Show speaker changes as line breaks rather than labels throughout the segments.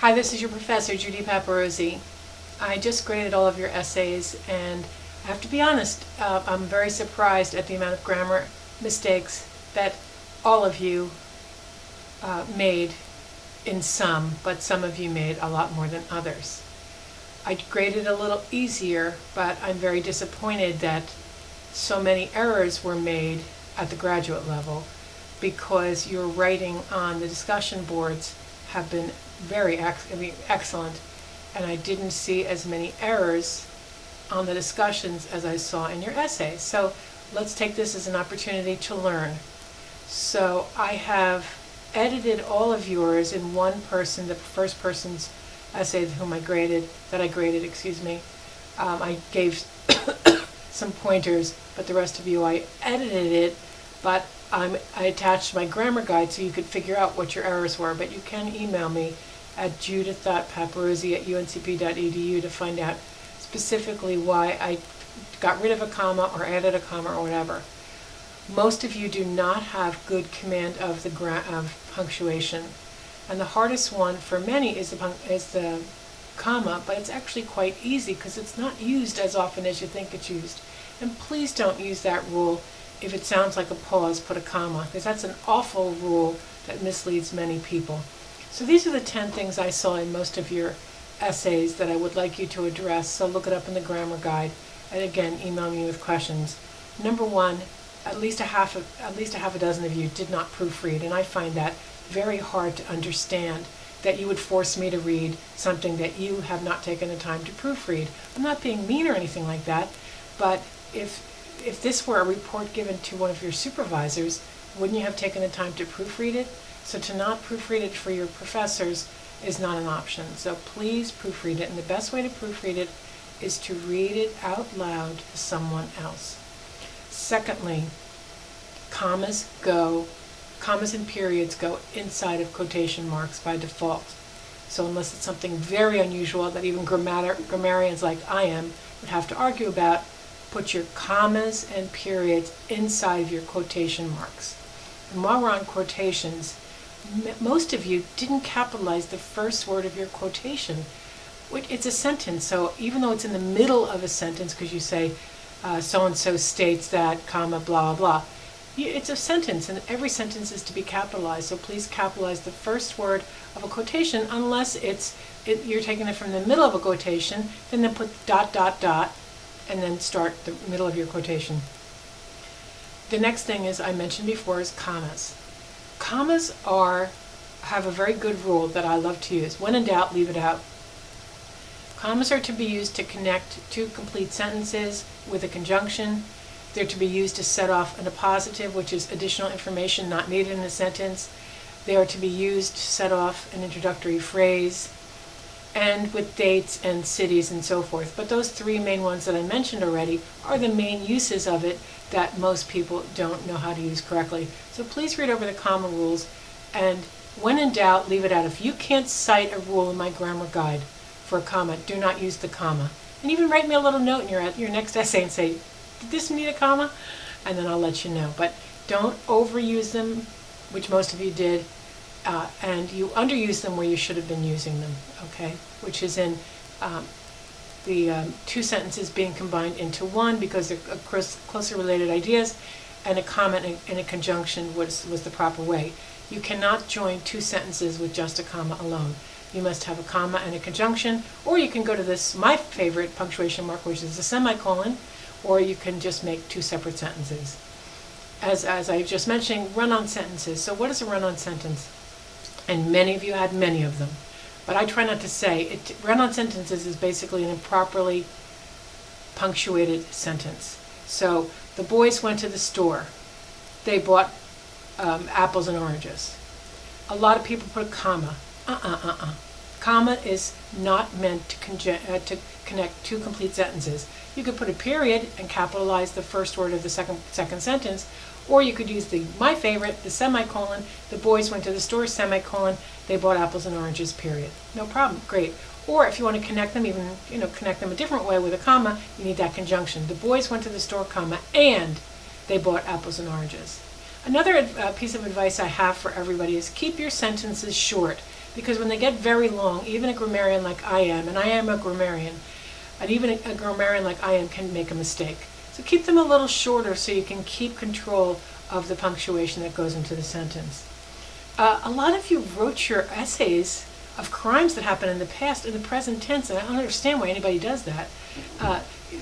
Hi, this is your professor, Judy Paparozzi. I just graded all of your essays, and I have to be honest, I'm very surprised at the amount of grammar mistakes that all of you made in some, but some of you made a lot more than others. I graded a little easier, but I'm very disappointed that so many errors were made at the graduate level because your writing on the discussion boards have been very excellent, and I didn't see as many errors on the discussions as I saw in your essays. So let's take this as an opportunity to learn. So I have edited all of yours in one person, the first person's essay I graded, I gave some pointers, but the rest of you I edited it, but I attached my grammar guide so you could figure out what your errors were. But you can email me at judith.paparozzi@uncp.edu to find out specifically why I got rid of a comma or added a comma or whatever. Most of you do not have good command of the punctuation, and the hardest one for many is the comma, but it's actually quite easy because it's not used as often as you think it's used. And please don't use that rule. If it sounds like a pause, put a comma, because that's an awful rule that misleads many people. So these are the 10 things I saw in most of your essays that I would like you to address. So look it up in the grammar guide, and again, email me with questions. Number one, at least a half a dozen of you did not proofread, and I find that very hard to understand, that you would force me to read something that you have not taken the time to proofread. I'm not being mean or anything like that, but if this were a report given to one of your supervisors, wouldn't you have taken the time to proofread it? So to not proofread it for your professors is not an option. So please proofread it, and the best way to proofread it is to read it out loud to someone else. Secondly, commas and periods go inside of quotation marks by default. So unless it's something very unusual that even grammarians like I am would have to argue about, put your commas and periods inside of your quotation marks. And while we're on quotations, most of you didn't capitalize the first word of your quotation. It's a sentence, so even though it's in the middle of a sentence, because you say so-and-so states that, comma, blah, blah, it's a sentence, and every sentence is to be capitalized. So please capitalize the first word of a quotation, unless you're taking it from the middle of a quotation, then put dot, dot, dot, and then start the middle of your quotation. The next thing I mentioned before, is commas. Commas have a very good rule that I love to use. When in doubt, leave it out. Commas are to be used to connect two complete sentences with a conjunction. They're to be used to set off an appositive, which is additional information not needed in a sentence. They are to be used to set off an introductory phrase, and with dates and cities and so forth. But those three main ones that I mentioned already are the main uses of it that most people don't know how to use correctly. So please read over the comma rules, and when in doubt, leave it out. If you can't cite a rule in my grammar guide for a comma, do not use the comma. And even write me a little note in your next essay and say, did this need a comma? And then I'll let you know. But don't overuse them, which most of you did, and you underuse them where you should have been using them, okay? Which is in the two sentences being combined into one because they're closely related ideas, and a comma and a conjunction was the proper way. You cannot join two sentences with just a comma alone. You must have a comma and a conjunction, or you can go to my favorite punctuation mark, which is a semicolon, or you can just make two separate sentences. As I was just mentioning, run-on sentences. So what is a run-on sentence? And many of you had many of them, but I try not to say it. Run-on sentences is basically an improperly punctuated sentence. So the boys went to the store. They bought apples and oranges. A lot of people put a comma. Comma is not meant to connect two complete sentences. You could put a period and capitalize the first word of the second sentence, or you could use my favorite, the semicolon. The boys went to the store, semicolon. They bought apples and oranges, period. No problem, great. Or if you want to connect them, connect them a different way with a comma, you need that conjunction. The boys went to the store, comma, and they bought apples and oranges. Another piece of advice I have for everybody is keep your sentences short. because when they get very long, even a grammarian like I am, and I am a grammarian, and even a grammarian like I am can make a mistake. So keep them a little shorter so you can keep control of the punctuation that goes into the sentence. A lot of you wrote your essays of crimes that happened in the past in the present tense, and I don't understand why anybody does that.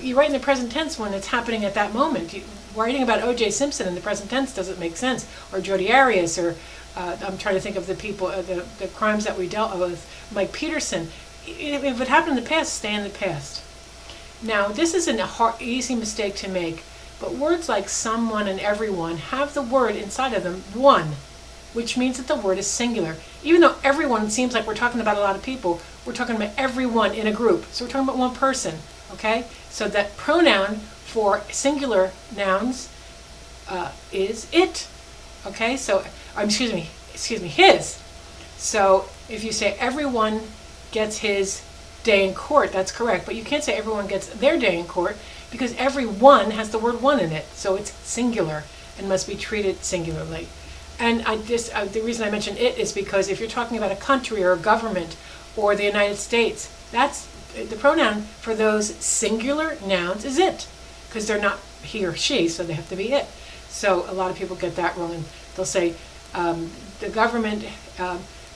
You write in the present tense when it's happening at that moment. Writing about O.J. Simpson in the present tense doesn't make sense, or Jodi Arias, or I'm trying to think of the people, the crimes that we dealt with, Mike Peterson. If it happened in the past, stay in the past. Now, this isn't a easy mistake to make, but words like someone and everyone have the word inside of them, one, which means that the word is singular. Even though everyone seems like we're talking about a lot of people, we're talking about everyone in a group. So we're talking about one person, okay? So that pronoun for singular nouns is it, okay? So, excuse me, his. So if you say everyone gets his day in court, that's correct, but you can't say everyone gets their day in court because everyone has the word one in it, so it's singular and must be treated singularly. And the reason I mention it is because if you're talking about a country or a government or the United States, that's the pronoun for those singular nouns is it, because they're not he or she, so they have to be it. So a lot of people get that wrong, and they'll say the government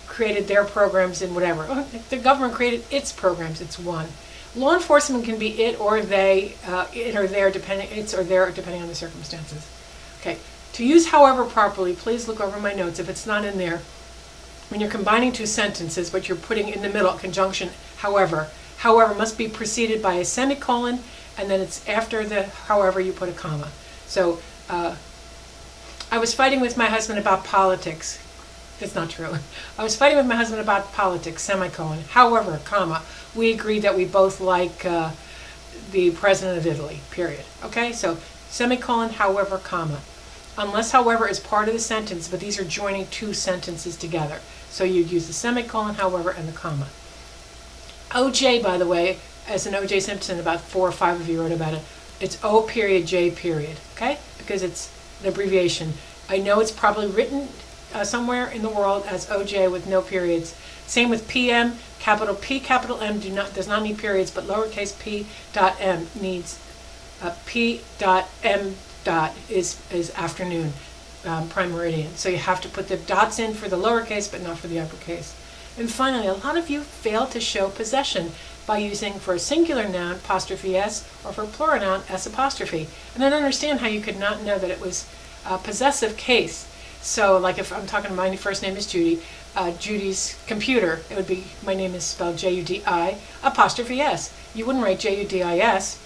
created their programs in whatever. Oh, the government created its programs. It's one. Law enforcement can be it or they, it or their, depending on the circumstances. Okay. To use however properly, please look over my notes if it's not in there. When you're combining two sentences, but you're putting in the middle conjunction however. However must be preceded by a semicolon, and then it's after the however you put a comma. So I was fighting with my husband about politics. That's not true. I was fighting with my husband about politics, semicolon. However, comma, we agreed that we both like the president of Italy, period. Okay, so semicolon, however, comma. Unless, however, is part of the sentence, but these are joining two sentences together. So you'd use the semicolon, however, and the comma. OJ, by the way, as in O.J. Simpson, about 4 or 5 of you wrote about it. It's O period, J period, okay? Because it's an abbreviation. I know it's probably written somewhere in the world as OJ with no periods. Same with PM, capital P, capital M does not need periods, but lowercase p dot m needs p dot m dot is afternoon, prime meridian. So you have to put the dots in for the lowercase, but not for the uppercase. And finally, a lot of you fail to show possession by using for a singular noun apostrophe s or for a plural noun s apostrophe. And I don't understand how you could not know that it was a possessive case. So like if I'm talking, my first name is Judy, Judy's computer, it would be, my name is spelled J-U-D-I apostrophe S. You wouldn't write J-U-D-I-S,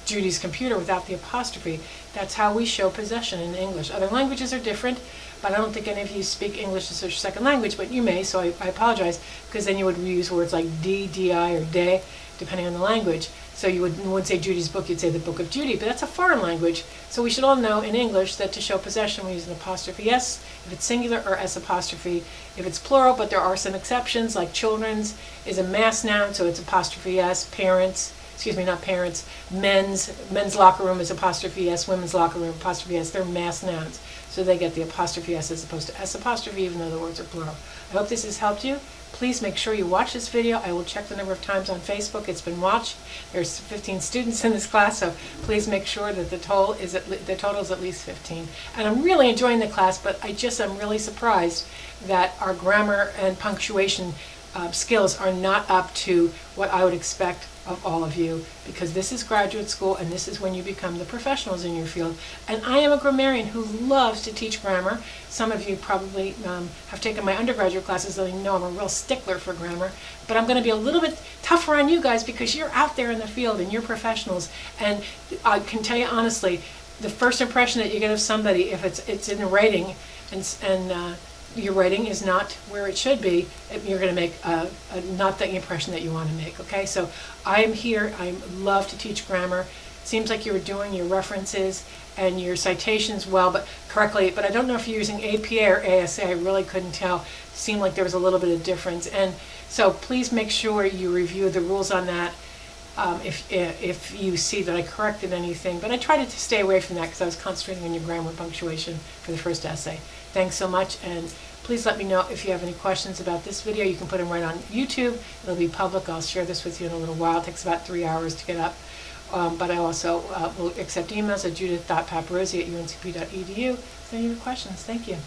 Judy's computer, without the apostrophe. That's how we show possession in English. Other languages are different, but I don't think any of you speak English as a second language, but you may, so I apologize, because then you would use words like D, D-I, or de, depending on the language. So you wouldn't say Judy's book, you'd say the book of Judy, but that's a foreign language. So we should all know in English that to show possession we use an apostrophe s if it's singular, or s apostrophe if it's plural, but there are some exceptions, like children's is a mass noun, so it's apostrophe s, parents, not parents, men's locker room is apostrophe s, women's locker room apostrophe s, they're mass nouns. So they get the apostrophe s as opposed to s apostrophe, even though the words are plural. I hope this has helped you. Please make sure you watch this video. I will check the number of times on Facebook it's been watched. There's 15 students in this class, so please make sure that the total is at least 15. And I'm really enjoying the class, but I'm really surprised that our grammar and punctuation skills are not up to what I would expect of all of you, because this is graduate school and this is when you become the professionals in your field. And I am a grammarian who loves to teach grammar. Some of you probably have taken my undergraduate classes, so you know I'm a real stickler for grammar. But I'm going to be a little bit tougher on you guys because you're out there in the field and you're professionals. And I can tell you honestly, the first impression that you get of somebody, if it's in writing and your writing is not where it should be, you're going to make not the impression that you want to make, okay? So I am here. I love to teach grammar. It seems like you were doing your references and your citations well, but correctly, but I don't know if you're using APA or ASA. I really couldn't tell. It seemed like there was a little bit of difference. And so please make sure you review the rules on that if you see that I corrected anything. But I tried to stay away from that because I was concentrating on your grammar punctuation for the first essay. Thanks so much, and Please let me know if you have any questions about this video. You can put them right on YouTube. It'll be public. I'll share this with you in a little while. It takes about 3 hours to get up. But I also will accept emails at judith.paparosi@uncp.edu. If you have any questions, thank you.